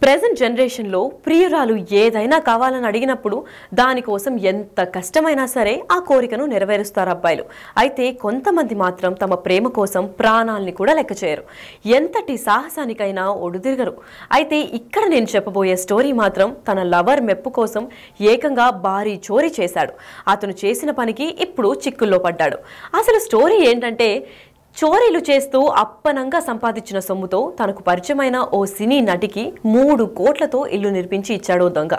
Present జనరేషన్లో ప్రియురాలు ఏదైనా కావాలని అడిగినప్పుడు దానికోసం ఎంత కష్టమైనా సరే ఆ కోరికను నెరవేరుస్తారు అబ్బాయిలు. అయితే కొంతమంది మాత్రం తమ ప్రేమ కోసం ప్రాణాలని కూడా లెక్క చేయరు, ఎంతటి సాహసానికైనా ఒడుదిరగరు. అయితే ఇక్కడ నేను చెప్పబోయే స్టోరీ మాత్రం తన లవర్ మెప్పు కోసం ఏకంగా భారీ చోరీ చేశాడు. అతను చేసిన పనికి ఇప్పుడు చిక్కుల్లో పడ్డాడు. అసలు స్టోరీ ఏంటంటే, చోరీలు చేస్తూ అప్పనంగా సంపాదించిన సొమ్ముతో తనకు పరిచయమైన ఓ సినీ నటికి 3 కోట్లతో ఇల్లు నిర్మించి ఇచ్చాడు దొంగ.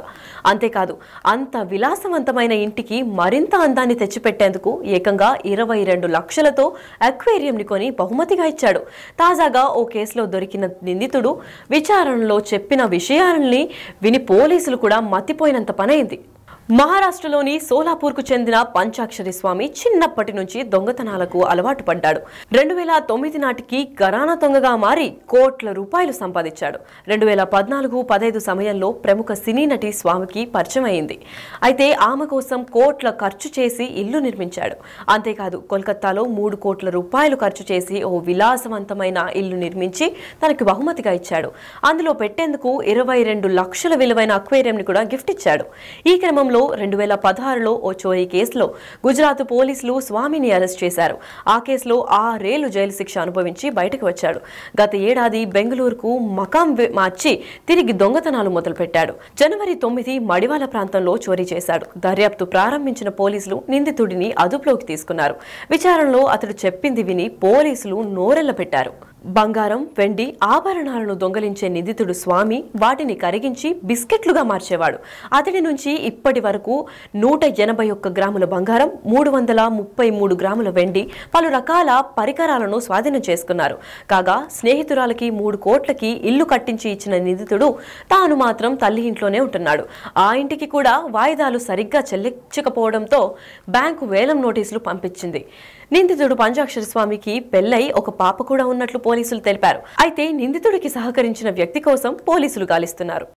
అంతేకాదు, అంత విలాసవంతమైన ఇంటికి మరింత అందాన్ని తెచ్చిపెట్టేందుకు ఏకంగా 22 లక్షలతో అక్వేరియంని కొని బహుమతిగా ఇచ్చాడు. తాజాగా ఓ కేసులో దొరికిన నిందితుడు విచారణలో చెప్పిన విషయాలని విని పోలీసులు కూడా మతిపోయినంత పనైంది. మహారాష్ట్రలోని సోలాపూర్కు చెందిన పంచాక్షరి స్వామి చిన్నప్పటి నుంచి దొంగతనాలకు అలవాటు పడ్డాడు. 2009 నాటికి ఘరానా దొంగగా మారి కోట్ల రూపాయలు సంపాదించాడు. 2014-15 సమయంలో ప్రముఖ సినీ నటి స్వామికి పరిచయం అయింది. అయితే ఆమె కోసం కోట్ల ఖర్చు చేసి ఇల్లు నిర్మించాడు. అంతేకాదు, కోల్కతాలో 3 కోట్ల రూపాయలు ఖర్చు చేసి ఓ విలాసవంతమైన ఇల్లు నిర్మించి తనకు బహుమతిగా ఇచ్చాడు. అందులో పెట్టేందుకు 22 లక్షల విలువైన అక్వేరియంని కూడా గిఫ్ట్ ఇచ్చాడు. ఈ క్రమంలో 2016లో ఓ చోరీ కేసులో గుజరాత్ పోలీసులు స్వామిని అరెస్ట్ చేశారు. ఆ కేసులో 6 ఏళ్లు జైలు శిక్ష అనుభవించి బయటకు వచ్చాడు. గత ఏడాది బెంగళూరుకు మకాం మార్చి తిరిగి దొంగతనాలు మొదలుపెట్టాడు. జనవరి 9 మడివాల ప్రాంతంలో చోరీ చేశాడు. దర్యాప్తు ప్రారంభించిన పోలీసులు నిందితుడిని అదుపులోకి తీసుకున్నారు. విచారణలో అతడు చెప్పింది విని పోలీసులు నోరెళ్లపెట్టారు. బంగారం, వెండి ఆభరణాలను దొంగలించే నిందితుడు స్వామి వాటిని కరిగించి బిస్కెట్లుగా మార్చేవాడు. అతడి నుంచి ఇప్పటి వరకు 181 గ్రాముల బంగారం, 333 గ్రాముల వెండి, పలు రకాల పరికరాలను స్వాధీనం చేసుకున్నారు. కాగా స్నేహితురాలకి 3 కోట్లకి ఇల్లు కట్టించి ఇచ్చిన నిందితుడు తాను మాత్రం తల్లి ఇంట్లోనే ఉంటున్నాడు. ఆ ఇంటికి కూడా వాయిదాలు సరిగ్గా చెల్లించకపోవడంతో బ్యాంకు వేలం నోటీసులు పంపించింది. నిందితుడు పంచాక్షరి స్వామికి పెళ్లై ఒక పాప కూడా ఉన్నట్లు పోలీసులు తెలిపారు. అయితే నిందితుడికి సహకరించిన వ్యక్తి కోసం పోలీసులు గాలిస్తున్నారు.